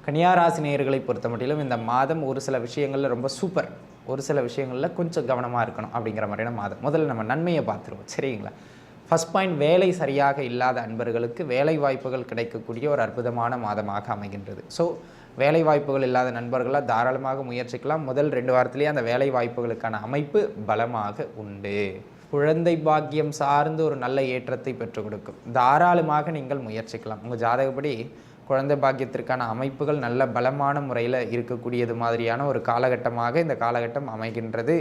கன்னியா ராசி நேயர்களை பொறுத்தமட்டிலும் இந்த மாதம் ஒரு சில விஷயங்கள்ல ரொம்ப சூப்பர். ஒரு சில விஷயங்கள்ல கொஞ்சம் கவனமா இருக்கணும் அப்படிங்கிற மாதிரியான மாதம். முதல்ல நம்ம நன்மையை பார்த்துருவோம். சரிங்களா? ஃபர்ஸ்ட் பாயிண்ட், வேலை சரியாக இல்லாத அன்பர்களுக்கு வேலை வாய்ப்புகள் கிடைக்கக்கூடிய ஒரு அற்புதமான மாதமாக அமைகின்றது. ஸோ வேலை வாய்ப்புகள் இல்லாத நண்பர்களாக தாராளமாக முயற்சிக்கலாம். முதல் 2 வாரத்திலேயே அந்த வேலை வாய்ப்புகளுக்கான அமைப்பு பலமாக உண்டு. குழந்தை பாக்கியம் சார்ந்து ஒரு நல்ல ஏற்றத்தை பெற்றுக் கொடுக்கும். தாராளமாக நீங்கள் முயற்சிக்கலாம். உங்கள் ஜாதகப்படி குழந்தை பாக்கியத்திற்கான அமைப்புகள் நல்ல பலமான முறையில் இருக்கக்கூடியது மாதிரியான ஒரு காலகட்டமாக இந்த காலகட்டம் அமைகின்றது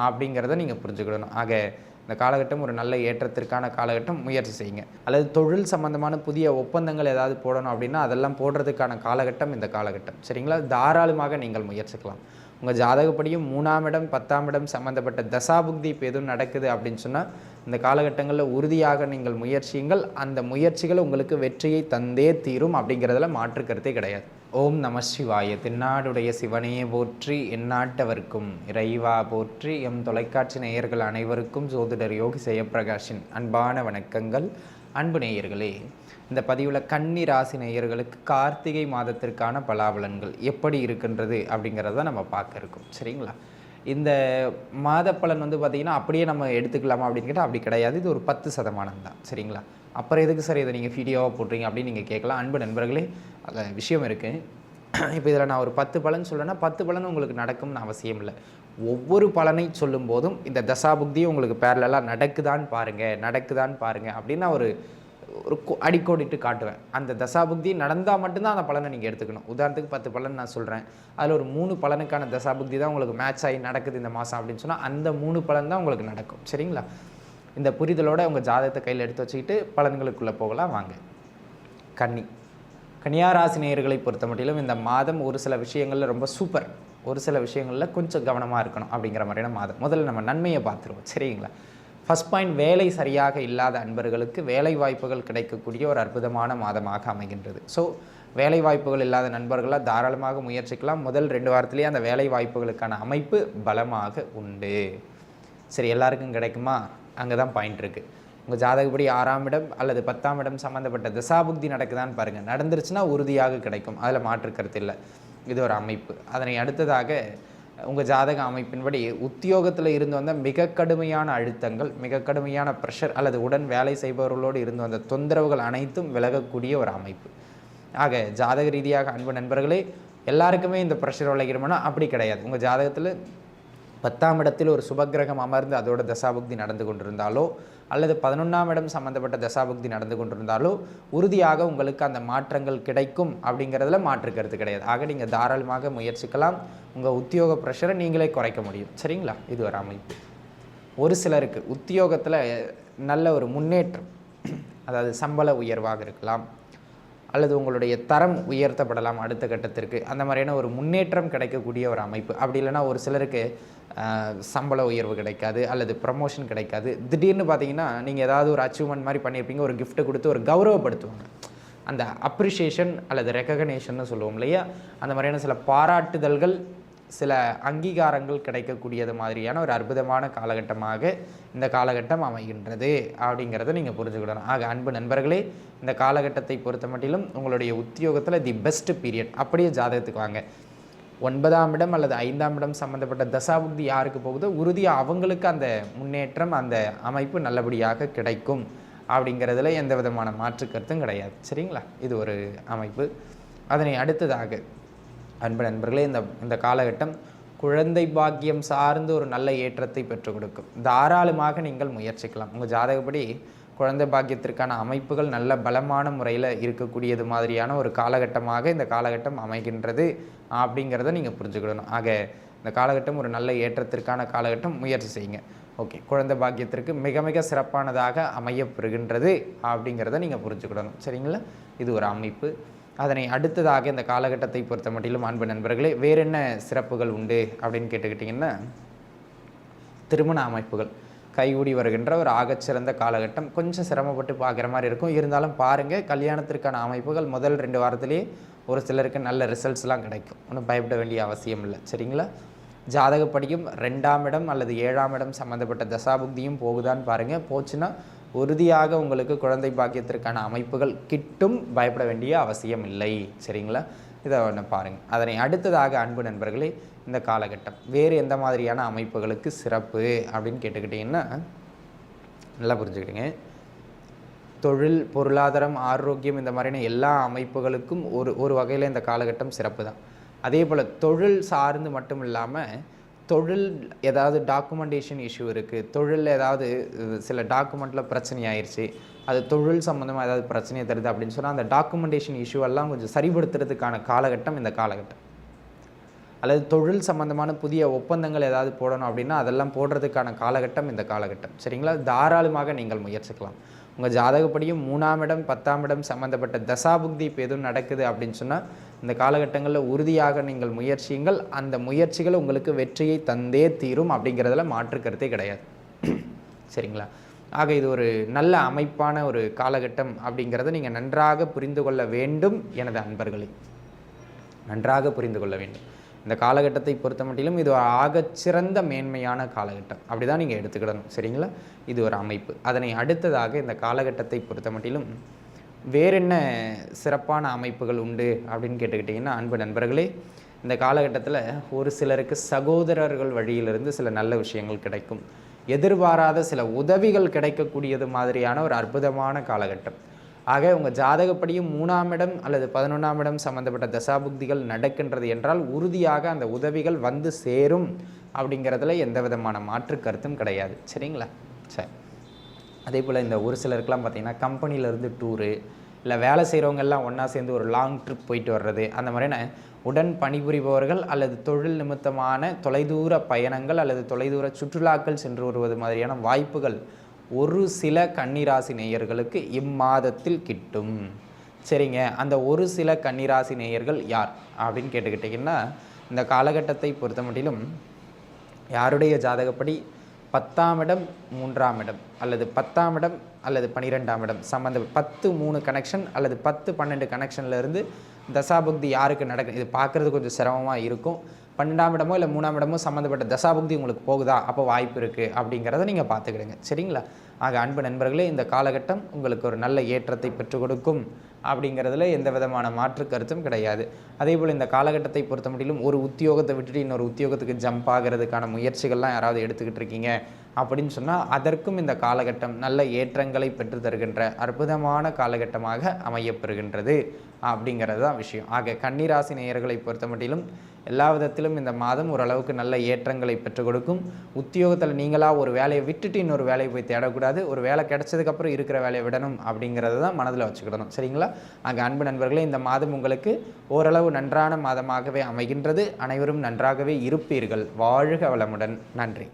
அப்படிங்கிறத நீங்கள் புரிஞ்சுக்கிடணும். ஆக இந்த காலகட்டம் ஒரு நல்ல ஏற்றத்திற்கான காலகட்டம். முயற்சி செய்யுங்க. அல்லது தொழில் சம்பந்தமான புதிய ஒப்பந்தங்கள் ஏதாவது போடணும் அப்படின்னா அதெல்லாம் போடுறதுக்கான காலகட்டம் இந்த காலகட்டம். சரிங்களா? தாராளமாக நீங்கள் முயற்சிக்கலாம். உங்கள் ஜாதகப்படியும் 3ஆம் இடம் 10ஆம் இடம் சம்மந்தப்பட்ட தசாபுக்தி இப்போ எதுவும் நடக்குது அப்படின்னு சொன்னால் இந்த காலகட்டங்களில் உறுதியாக நீங்கள் முயற்சியுங்கள். அந்த முயற்சிகள் உங்களுக்கு வெற்றியை தந்தே தீரும் அப்படிங்கிறதுல மாற்று கருத்தே கிடையாது. ஓம் நம சிவாய. தென்னாடுடைய சிவனையே போற்றி, எந்நாட்டவர்க்கும் இறைவா போற்றி. எம் தொலைக்காட்சி நேயர்கள் அனைவருக்கும் ஜோதிடர் யோகி ஜெயப்பிரகாஷின் அன்பான வணக்கங்கள். அன்பு நேயர்களே, இந்த பதிவில் கன்னி ராசி நேயர்களுக்கு கார்த்திகை மாதத்திற்கான பலாபலன்கள் எப்படி இருக்கின்றது அப்படிங்கிறத நம்ம பார்க்க இருக்கோம். சரிங்களா? இந்த மாத பலன் பார்த்திங்கன்னா அப்படியே நம்ம எடுத்துக்கலாமா அப்படின்னு கேட்டால் அப்படி கிடையாது. இது ஒரு 10% தான். சரிங்களா? அப்புறம் எதுக்கு சார் இதை நீங்கள் வீடியோவாக போட்டுறீங்க அப்படின்னு நீங்கள் கேட்கலாம். அன்பு நண்பர்களே, அதில் விஷயம் இருக்குது. இப்போ இதில் நான் ஒரு 10 பலன் சொல்கிறேன்னா 10 பலன் உங்களுக்கு நடக்கும்னு அவசியம் இல்லை. ஒவ்வொரு பலனை சொல்லும் போதும் இந்த தசாபுக்தியும் உங்களுக்கு பேரலாக நடக்குதான்னு பாருங்கள் அப்படின்னு நான் ஒரு அடிக்கோடிட்டு காட்டுவேன். அந்த தசாபுக்தி நடந்தால் மட்டும்தான் அந்த பலனை நீங்கள் எடுத்துக்கணும். உதாரணத்துக்கு 10 பலன் நான் சொல்கிறேன், அதில் ஒரு 3 பலனுக்கான தசாபுக்தி தான் உங்களுக்கு மேட்ச் ஆகி நடக்குது இந்த மாதம் அப்படின்னு சொன்னால் அந்த 3 பலன் தான் உங்களுக்கு நடக்கும். சரிங்களா? இந்த புரிதலோட உங்கள் ஜாதகத்தை கையில் எடுத்து வச்சுக்கிட்டு பலன்களுக்குள்ளே போகலாம். வாங்க. கன்னியா ராசி நேயர்களை பொறுத்த மட்டிலும் இந்த மாதம் ஒரு சில விஷயங்களில் ரொம்ப சூப்பர். ஒரு சில விஷயங்களில் கொஞ்சம் கவனமாக இருக்கணும் அப்படிங்கிற மாதிரியான மாதம். முதல்ல நம்ம நன்மையை பார்த்துருவோம். சரிங்களா? ஃபர்ஸ்ட் பாயிண்ட், வேலை சரியாக இல்லாத அன்பர்களுக்கு வேலை வாய்ப்புகள் கிடைக்கக்கூடிய ஒரு அற்புதமான மாதமாக அமைகின்றது. ஸோ வேலை வாய்ப்புகள் இல்லாத நண்பர்களாக தாராளமாக முயற்சிக்கலாம். முதல் 2 வாரத்திலேயே அந்த வேலை வாய்ப்புகளுக்கான அமைப்பு பலமாக உண்டு. சரி, எல்லாருக்கும் கிடைக்குமா? அங்கே தான் பாயிண்ட் இருக்குது. உங்கள் ஜாதகப்படி 6ஆம் இடம் அல்லது 10ஆம் இடம் சம்மந்தப்பட்ட தசாபுக்தி நடக்குதான்னு பாருங்கள். நடந்துருச்சுன்னா உறுதியாக கிடைக்கும். அதில் மாற்று கருத்து இல்லை. இது ஒரு அமைப்பு. அதனை அடுத்ததாக உங்கள் ஜாதக அமைப்பின்படி உத்தியோகத்தில் இருந்து வந்த மிக கடுமையான அழுத்தங்கள், மிக கடுமையான ப்ரெஷர் அல்லது உடன் வேலை செய்பவர்களோடு இருந்து வந்த தொந்தரவுகள் அனைத்தும் விலகக்கூடிய ஒரு அமைப்பு. ஆக ஜாதக ரீதியாக அன்பு நண்பர்களே, எல்லாருக்குமே இந்த ப்ரெஷர் விளைகிறோம்னா அப்படி கிடையாது. உங்கள் ஜாதகத்தில் 10ஆம் இடத்தில் ஒரு சுபக்கிரகம் அமர்ந்து அதோட தசாபுக்தி நடந்து கொண்டிருந்தாலோ அல்லது 11ஆம் இடம் சம்மந்தப்பட்ட தசாபுக்தி நடந்து கொண்டிருந்தாலோ உறுதியாக உங்களுக்கு அந்த மாற்றங்கள் கிடைக்கும் அப்படிங்கிறதுல மாற்று கருத்து கிடையாது. ஆக நீங்கள் தாராளமாக முயற்சிக்கலாம். உங்கள் உத்தியோக ப்ரெஷரை நீங்களே குறைக்க முடியும். சரிங்களா? இது ஒரு அமைப்பு. ஒரு சிலருக்கு உத்தியோகத்தில் நல்ல ஒரு முன்னேற்றம், அதாவது சம்பள உயர்வாக இருக்கலாம் அல்லது உங்களுடைய தரம் உயர்த்தப்படலாம் அடுத்த கட்டத்திற்கு. அந்த மாதிரியான ஒரு முன்னேற்றம் கிடைக்கக்கூடிய ஒரு அமைப்பு. அப்படி இல்லைனா ஒரு சிலருக்கு சம்பள உயர்வு கிடைக்காது அல்லது ப்ரமோஷன் கிடைக்காது. திடீர்னு பார்த்தீங்கன்னா நீங்கள் ஏதாவது ஒரு அச்சீவ்மெண்ட் மாதிரி பண்ணியிருப்பீங்க, ஒரு கிஃப்ட்டை கொடுத்து ஒரு கௌரவப்படுத்துவாங்க. அந்த அப்ரிஷியேஷன் அல்லது ரெக்கக்னேஷன்னு சொல்லுவோம் இல்லையா, அந்த மாதிரியான சில பாராட்டுதல்கள், சில அங்கீகாரங்கள் கிடைக்கக்கூடியது மாதிரியான ஒரு அற்புதமான காலகட்டமாக இந்த காலகட்டம் அமைகின்றது அப்படிங்கிறத நீங்கள் புரிஞ்சுக்கிடணும். ஆக அன்பு நண்பர்களே, இந்த காலகட்டத்தை பொறுத்த மட்டிலும் உங்களுடைய உத்தியோகத்தில் தி பெஸ்ட் பீரியட். அப்படியே ஜாதகத்துக்கு வாங்க. 9ஆம் இடம் அல்லது 5ஆம் இடம் சம்மந்தப்பட்ட தசாபுக்தி யாருக்கு போகுதோ உறுதியாக அவங்களுக்கு அந்த முன்னேற்றம், அந்த அமைப்பு நல்லபடியாக கிடைக்கும் அப்படிங்கிறதுல எந்த விதமான மாற்று கருத்தும் கிடையாது. சரிங்களா? இது ஒரு அமைப்பு. அதனை அடுத்ததாக அன்பு நண்பர்களே, இந்த காலகட்டம் குழந்தை பாக்கியம் சார்ந்து ஒரு நல்ல ஏற்றத்தை பெற்றுக் கொடுக்கும். தாராளமாக நீங்கள் முயற்சிக்கலாம். உங்கள் ஜாதகப்படி குழந்தை பாக்கியத்திற்கான அமைப்புகள் நல்ல பலமான முறையில் இருக்கக்கூடியது மாதிரியான ஒரு காலகட்டமாக இந்த காலகட்டம் அமைகின்றது அப்படிங்கிறத நீங்கள் புரிஞ்சுக்கிடணும். ஆக இந்த காலகட்டம் ஒரு நல்ல ஏற்றத்திற்கான காலகட்டம். முயற்சி செய்யுங்க. ஓகே, குழந்தை பாக்கியத்திற்கு மிக மிக சிறப்பானதாக அமையப்பெறுகின்றது அப்படிங்கிறத நீங்கள் புரிஞ்சுக்கிடணும். சரிங்களா? இது ஒரு அமைப்பு. அதனை அடுத்ததாக இந்த காலகட்டத்தை பொறுத்த மட்டிலும் அன்பு நண்பர்களே, வேறு என்ன சிறப்புகள் உண்டு அப்படின்னு கேட்டுக்கிட்டிங்கன்னா, திருமண அமைப்புகள் கைகூடி வருகின்ற ஒரு ஆகச்சிறந்த காலகட்டம். கொஞ்சம் சிரமப்பட்டு பார்க்குற மாதிரி இருக்கும். இருந்தாலும் பாருங்கள், கல்யாணத்திற்கான அமைப்புகள் முதல் 2 வாரத்திலேயே ஒரு சிலருக்கு நல்ல ரிசல்ட்ஸ்லாம் கிடைக்கும். ஒன்றும் பயப்பட வேண்டிய அவசியம் இல்லை. சரிங்களா? ஜாதகப்படியும் 2ஆம் இடம் அல்லது 7ஆம் இடம் சம்மந்தப்பட்ட தசாபுக்தியும் போகுதான்னு பாருங்கள். போச்சுன்னா உறுதியாக உங்களுக்கு குழந்தை பாக்கியத்திற்கான அமைப்புகள் கிட்டும். பயப்பட வேண்டிய அவசியம் இல்லை. சரிங்களா? இதை ஒன்று பாருங்கள். அதனை அடுத்ததாக அன்பு நண்பர்களே, இந்த காலகட்டம் வேறு எந்த மாதிரியான அமைப்புகளுக்கு சிறப்பு அப்படின்னு கேட்டுக்கிட்டிங்கன்னா நல்லா புரிஞ்சுக்கிட்டுங்க. தொழில், பொருளாதாரம், ஆரோக்கியம் இந்த மாதிரியான எல்லா அமைப்புகளுக்கும் ஒரு வகையில் இந்த காலகட்டம் சிறப்பு தான். அதே போல் தொழில் சார்ந்து மட்டும் இல்லாமல், தொழில் ஏதாவது டாக்குமெண்டேஷன் இஷ்யூ இருக்குது, தொழிலில் ஏதாவது சில டாக்குமெண்ட்டில் பிரச்சனை ஆயிடுச்சு, அது தொழில் சம்மந்தமாக ஏதாவது பிரச்சனையை தருது அப்படின்னு சொன்னால் அந்த டாக்குமெண்டேஷன் இஷ்யூவெல்லாம் கொஞ்சம் சரிப்படுத்துறதுக்கான காலகட்டம் இந்த காலகட்டம். அல்லது தொழில் சம்மந்தமான புதிய ஒப்பந்தங்கள் ஏதாவது போடணும் அப்படின்னா அதெல்லாம் போடுறதுக்கான காலகட்டம் இந்த காலகட்டம். சரிங்களா? தாராளமாக நீங்கள் முயற்சிக்கலாம். உங்கள் ஜாதகப்படியும் 3ஆம் இடம் 10ஆம் இடம் சம்மந்தப்பட்ட தசாபுக்தி இப்போ எதுவும் நடக்குது அப்படின்னு சொன்னால் இந்த காலகட்டங்களில் உறுதியாக நீங்கள் முயற்சியுங்கள். அந்த முயற்சிகள் உங்களுக்கு வெற்றியை தந்தே தீரும் அப்படிங்கிறதுல மாற்று கருத்தே கிடையாது. சரிங்களா? ஆக இது ஒரு நல்ல அமைப்பான ஒரு காலகட்டம் அப்படிங்கிறத நீங்கள் நன்றாக புரிந்து கொள்ள வேண்டும் எனது அன்பர்களே. நன்றாக புரிந்து கொள்ள வேண்டும். இந்த காலகட்டத்தை பொறுத்த மட்டிலும் இது ஆகச்சிறந்த மேன்மையான காலகட்டம். அப்படி தான் நீங்கள் எடுத்துக்கிடணும். சரிங்களா? இது ஒரு அமைப்பு. அதனை அடுத்ததாக இந்த காலகட்டத்தை பொறுத்த மட்டிலும் வேறு என்ன சிறப்பான அமைப்புகள் உண்டு அப்படின்னு கேட்டுக்கிட்டிங்கன்னா அன்பு நண்பர்களே, இந்த காலகட்டத்தில் ஒரு சிலருக்கு சகோதரர்கள் வழியிலிருந்து சில நல்ல விஷயங்கள் கிடைக்கும். எதிர்பாராத சில உதவிகள் கிடைக்கக்கூடியது மாதிரியான ஒரு அற்புதமான காலகட்டம். ஆக உங்கள் ஜாதகப்படியும் 3ஆம் இடம் அல்லது 11ஆம் இடம் சம்மந்தப்பட்ட தசாபுக்திகள் நடக்கின்றது என்றால் உறுதியாக அந்த உதவிகள் வந்து சேரும் அப்படிங்கிறதுல எந்த விதமான மாற்று கருத்தும் கிடையாது. சரிங்களா? சரி. அதே போல் இந்த ஒரு சிலருக்கெல்லாம் பார்த்திங்கன்னா கம்பெனியிலேருந்து டூரு, இல்லை வேலை செய்கிறவங்கெல்லாம் ஒன்றா சேர்ந்து ஒரு லாங் ட்ரிப் போயிட்டு வர்றது, அந்த மாதிரியான உடன் பணிபுரிபவர்கள் அல்லது தொழில் நிமித்தமான தொலைதூர பயணங்கள் அல்லது தொலைதூர சுற்றுலாக்கள் சென்று வருவது மாதிரியான வாய்ப்புகள் ஒரு சில கன்னிராசி நேயர்களுக்கு இம்மாதத்தில் கிட்டும். சரிங்க, அந்த ஒரு சில கன்னிராசி நேயர்கள் யார் அப்படின்னு கேட்டுக்கிட்டிங்கன்னா இந்த காலகட்டத்தை பொறுத்த மட்டிலும் யாருடைய ஜாதகப்படி 10ஆம் இடம் 3ஆம் இடம் அல்லது 10ஆம் இடம் அல்லது 12ஆம் இடம் சம்மந்த 10-3 கனெக்ஷன் அல்லது 10-12 கனெக்ஷன்லேருந்து தசாபுக்தி யாருக்கு நடக்கும், இது பார்க்குறது கொஞ்சம் சிரமமாக இருக்கும். 12ஆம் இடமோ இல்லை 3ஆம் இடமோ சம்மந்தப்பட்ட தசாபுக்தி உங்களுக்கு போகுதா, அப்போ வாய்ப்பு இருக்குது அப்படிங்கிறத நீங்கள் பார்த்துக்கிடுங்க. சரிங்களா? ஆக அன்பு நண்பர்களே, இந்த காலகட்டம் உங்களுக்கு ஒரு நல்ல ஏற்றத்தை பெற்றுக் கொடுக்கும் அப்படிங்கிறதுல எந்த விதமான மாற்று கருத்தும் கிடையாது. அதே போல் இந்த காலகட்டத்தை பொறுத்த மட்டிலும் ஒரு உத்தியோகத்தை விட்டுட்டு இன்னொரு உத்தியோகத்துக்கு ஜம்ப் ஆகிறதுக்கான முயற்சிகள்லாம் யாராவது எடுத்துக்கிட்டு இருக்கீங்க அப்படின்னு சொன்னால் அதற்கும் இந்த காலகட்டம் நல்ல ஏற்றங்களை பெற்று தருகின்ற அற்புதமான காலகட்டமாக அமையப்பெறுகின்றது அப்படிங்கிறது தான் விஷயம். ஆக கன்னிராசி நேயர்களை பொறுத்த மட்டிலும் எல்லா விதத்திலும் இந்த மாதம் ஓரளவுக்கு நல்ல ஏற்றங்களை பெற்றுக் கொடுக்கும். உத்தியோகத்தில் நீங்களாக ஒரு வேலையை விட்டுட்டு இன்னொரு வேலையை போய் தேடக்கூடாது. ஒரு வேலை கிடைச்சதுக்கப்புறம் இருக்கிற வேலையை விடணும் அப்படிங்கிறத தான் மனதில் வச்சுக்கிடணும். சரிங்களா? ஆக அன்பு நண்பர்களே, இந்த மாதம் உங்களுக்கு ஓரளவு நன்றான மாதமாகவே அமைகின்றது. அனைவரும் நன்றாகவே இருப்பீர்கள். வாழ்க வளமுடன். நன்றி.